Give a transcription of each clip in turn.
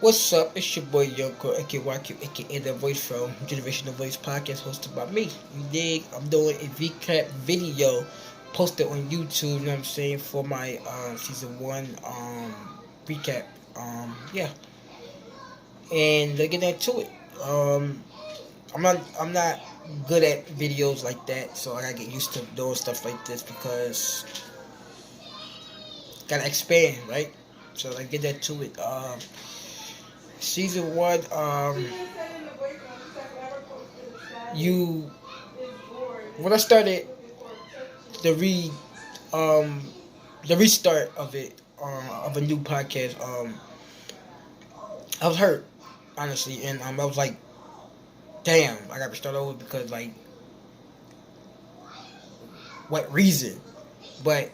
What's up? It's your boy Yoko, aka YQ, aka The Voice from Generational Voice Podcast, hosted by me. You dig? I'm doing a recap video posted on YouTube, you know what I'm saying, for my season one recap. Yeah. And let's get into it. I'm not good at videos like that, so I gotta get used to doing stuff like this because gotta expand, right? So let's get into it. Season one, you when I started the re um the restart of it of a new podcast, I was hurt honestly, and I was like, damn, I got to start over because like what reason? But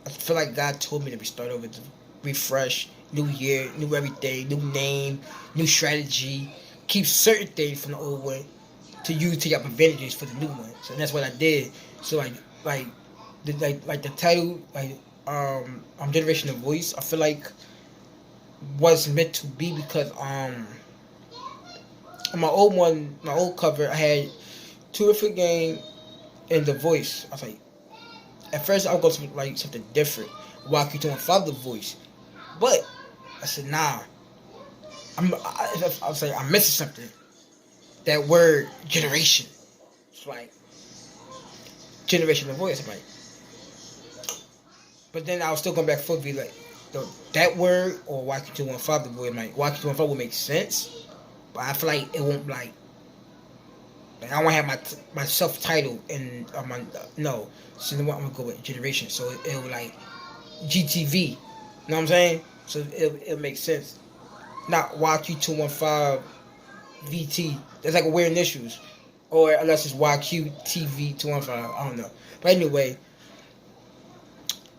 I feel like God told me to restart over to refresh, new year, new everything, new name, new strategy, keep certain things from the old one to use to your advantages for the new one. So that's what I did. So like like the title I'm Generation of Voice. I feel like was meant to be because on my old one, my old cover, I had two different game and the voice. I was like, at first I would go to like something different, walk you to my father voice, but I said nah. I was like I'm missing something. That word generation. It's like generation of voice. I'm like, but then I was still going back for be like, that word or walk you to one father voice. I'm like walk you to one father would make sense, but I feel like it won't like I want to have my self title and my no. So then what I'm gonna go with generation. So it will like GTV. You know what I'm saying? So it makes sense. Not YQ 215 VT. That's like a weird initials. Or unless it's YQ TV 215. I don't know. But anyway,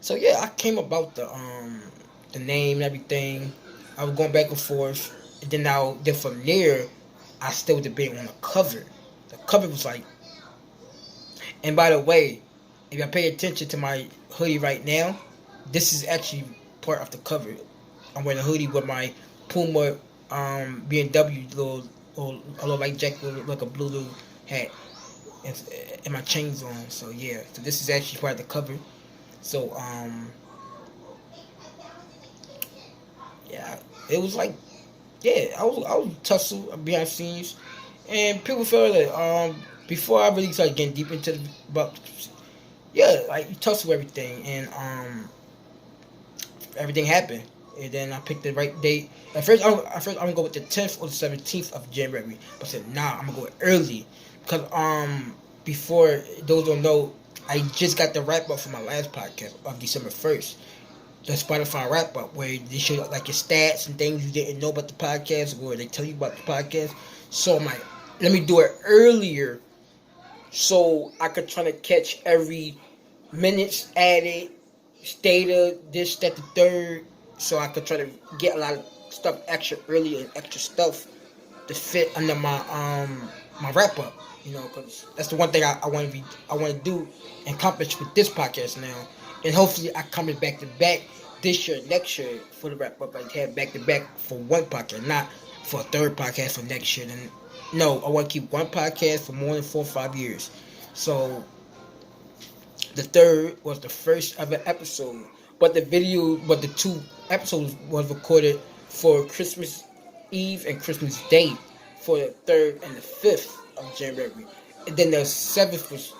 so yeah, I came about the name and everything. I was going back and forth. And then from there I still debating on the cover. The cover was like, and by the way, if I pay attention to my hoodie right now, this is actually part of the cover. I'm wearing a hoodie with my Puma BMW a little light jacket with like a blue little hat and, and my chains on. So yeah, so this is actually part of the cover. So yeah, it was like yeah, I was tussle behind the scenes, and people felt that before I really started getting deep into the but yeah, like you tussle everything and everything happened. And then I picked the right date. At first I'm gonna go with the 10th or the 17th of January. But I said nah, I'm gonna go early because before those don't know, I just got the wrap up for my last podcast of December 1st. The Spotify wrap up where they show like your stats and things you didn't know about the podcast, or they tell you about the podcast. So I'm like, let me do it earlier so I could try to catch every minutes added, data, this, that, the third, so I could try to get a lot of stuff extra early and extra stuff to fit under my wrap up. You know, because that's the one thing I want to do and accomplish with this podcast now, and hopefully I come back to back this year, next year for the wrap up. Like have back to back for one podcast, not for a third podcast for next year. And no, I want to keep one podcast for more than 4 or 5 years. So the third was the first ever episode, but the two episodes was recorded for Christmas Eve and Christmas Day for the 3rd and the 5th of January. And then the 7th was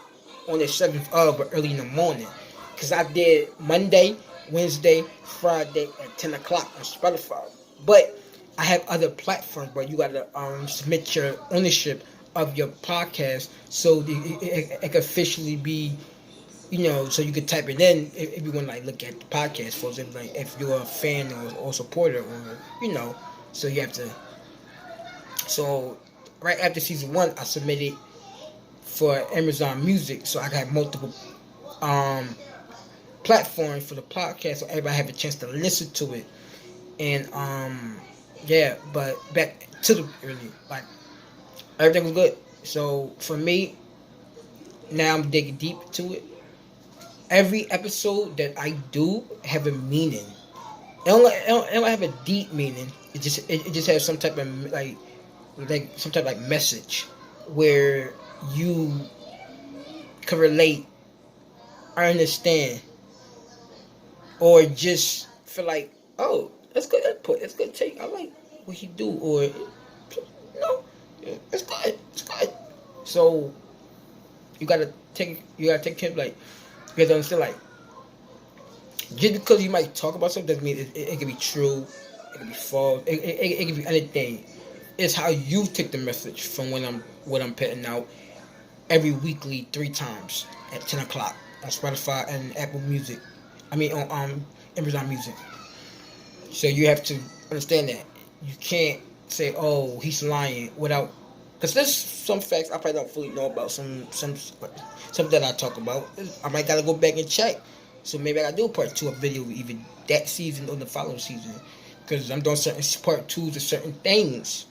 on the 7th of, but early in the morning. Because I did Monday, Wednesday, Friday at 10 o'clock on Spotify. But I have other platforms where you got to submit your ownership of your podcast so it can officially be, you know, so you could type it in if you want to like look at the podcast for example, like if you're a fan or supporter or you know, so you have to. So right after season one, I submitted for Amazon Music, so I got multiple um platforms for the podcast, so everybody have a chance to listen to it. And yeah, but back to the early, like everything was good. So for me, now I'm digging deep to it. Every episode that I do have a meaning. it don't have a deep meaning. It just has some type of some type of like message where you can relate, understand, or just feel like, oh, that's good input. That's good take. I like what he do, or no, it's good. It's good. So you gotta take care of, like, you gotta understand, like, just because you might talk about something doesn't mean it can be true. It can be false. It can be anything. It's how you take the message from what I'm putting out every weekly 3 times at 10 o'clock on Spotify and Apple Music. I mean on Amazon Music. So you have to understand that you can't say, "Oh, he's lying," without, because there's some facts I probably don't fully know about. Some that I talk about. I might gotta go back and check. So maybe I gotta do a part 2 of video either that season or the following season, because I'm doing certain part 2s of certain things,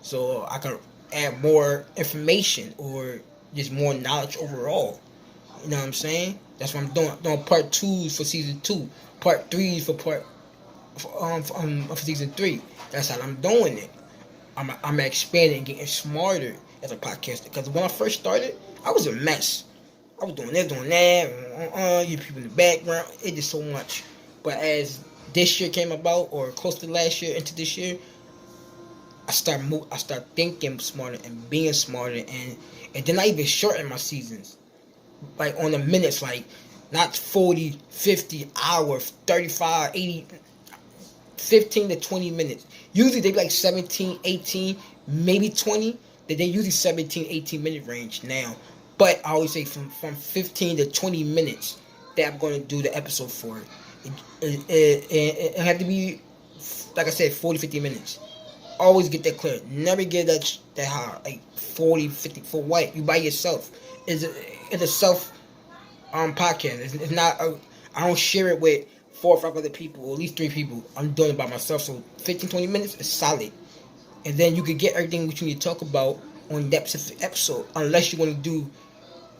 so I can add more information or just more knowledge overall. You know what I'm saying? That's what I'm doing part 2s for season 2, part 3s for season 3. That's how I'm doing it. I'm expanding and getting smarter as a podcaster. Because when I first started, I was a mess. I was doing this, doing that, you people in the background. It did so much. But as this year came about, or close to last year into this year, I start thinking smarter and being smarter, and then I even shorten my seasons, like on the minutes, like not 40, 50 hours, 35, 80, 15 to 20 minutes. Usually they be like 17, 18, maybe 20. They usually 17, 18 minute range now. But I always say from 15 to 20 minutes that I'm going to do the episode for. It had to be, like I said, 40, 50 minutes. Always get that clear. Never get that high, like 40, 50. For what? You by yourself. It's a self podcast. It's not. I don't share it with 4 or 5 other people, or at least 3 people. I'm doing it by myself. So 15, 20 minutes is solid. And then you could get everything what you need to talk about on that specific episode. Unless you want to do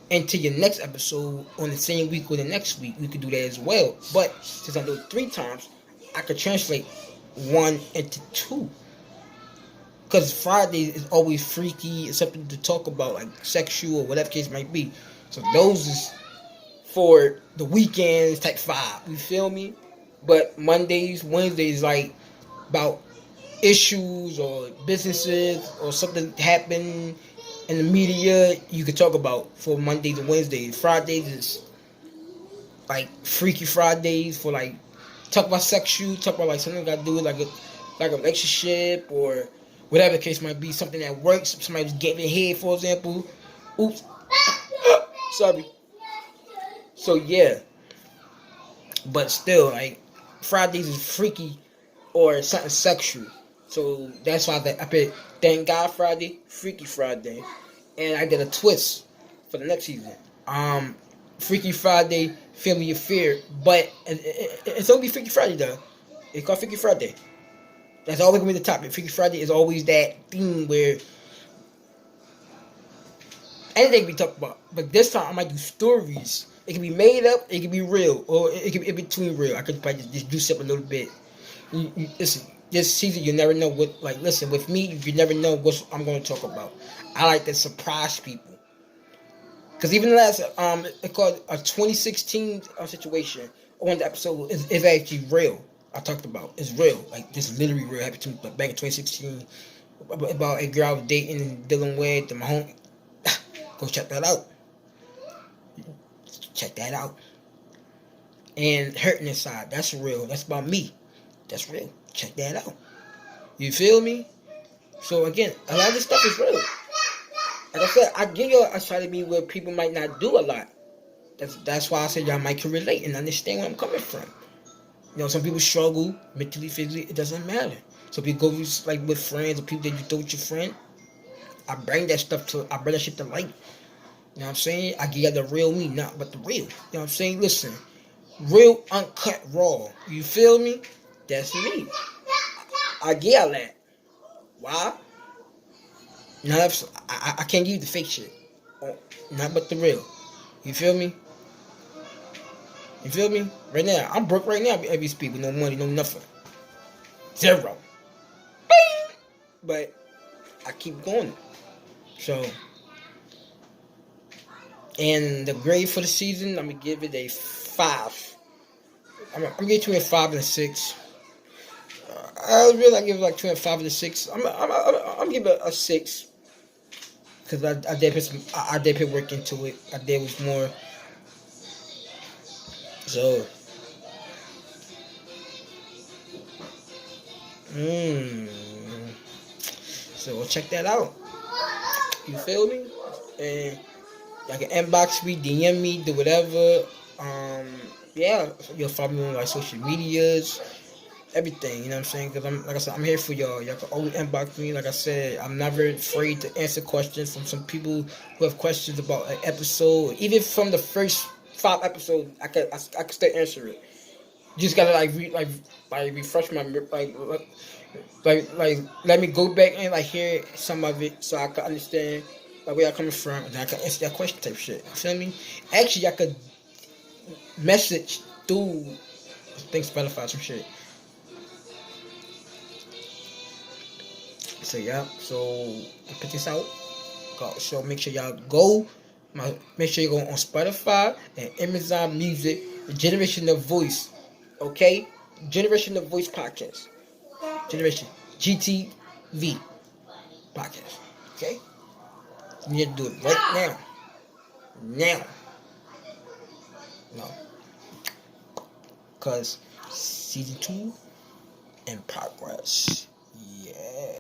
into your next episode on the same week or the next week, we could do that as well. But since I do it 3 times, I could translate 1 into 2. Because Friday is always freaky. It's something to talk about, like sexual or whatever case might be. So those is for the weekends, type 5. You feel me? But Mondays, Wednesdays, like about issues or businesses or something happen in the media, you could talk about for Mondays and Wednesdays. Fridays is like Freaky Fridays for like talk about sexual, talk about like something got to do with like a relationship or whatever the case might be, something that works. Somebody's getting their head, for example. Oops, sorry. So yeah, but still, like Fridays is freaky or something sexual. So that's why I picked Thank God Friday, Freaky Friday, and I did a twist for the next season. Freaky Friday, Feel Me Your Fear, but it's only Freaky Friday though. It's called Freaky Friday. That's always gonna be the topic. Freaky Friday is always that theme where anything we talk about. But this time I might do stories. It can be made up, it can be real, or it can be in between real. I could probably just juice up a little bit. Listen, this season you never know what. Like, listen, with me, you never know what I'm going to talk about. I like to surprise people. Because even the last, it's called a 2016 situation. One of the episode is actually real. I talked about it's real. Like, this literally real happened to me back in 2016 about a girl I was dating and dealing with. And my home, go check that out. Check that out. And hurting inside, that's real. That's about me. That's real. Check that out. You feel me? So again, a lot of this stuff is real. Like I said, I give you a side of me where people might not do a lot. That's why I said y'all might can relate and understand where I'm coming from. You know, some people struggle mentally, physically. It doesn't matter. So people go like with friends or people that you throw with your friend. I bring that shit to light. You know what I'm saying? I give you the real me, not but the real. You know what I'm saying? Listen, real, uncut, raw. You feel me? That's me. I give y'all that. Why? I can't give you the fake shit. Not but the real. You feel me? You feel me? Right now, I'm broke right now as we speak with no money, no nothing. Zero. Bing! But I keep going. So, and the grade for the season, I'm gonna give it a 5. I'm getting to a 5 and a 6. I really give it like between a 5 and a 6. I'm giving it a 6 because I did put work into it. I did was more. So, mm, so check that out. You feel me? And y'all can inbox me, DM me, do whatever. Yeah, you'll follow me on like social medias, everything. You know what I'm saying? Because like I said, I'm here for y'all. Y'all can always inbox me. Like I said, I'm never afraid to answer questions from some people who have questions about an episode. Even from the first 5 episodes, I could still answer it. You just gotta like refresh my like let me go back and like hear some of it so I can understand like where y'all coming from and I can answer that question type shit. You feel me? Actually, I could message through things Spotify some shit. So yeah, so put this out. So make sure y'all go. Make sure you go on Spotify and Amazon Music. Generation of Voice, okay? Generation of Voice podcast. Generation GTV podcast. Okay? You need to do it right now. Now. No. Because season 2 in progress. Yeah.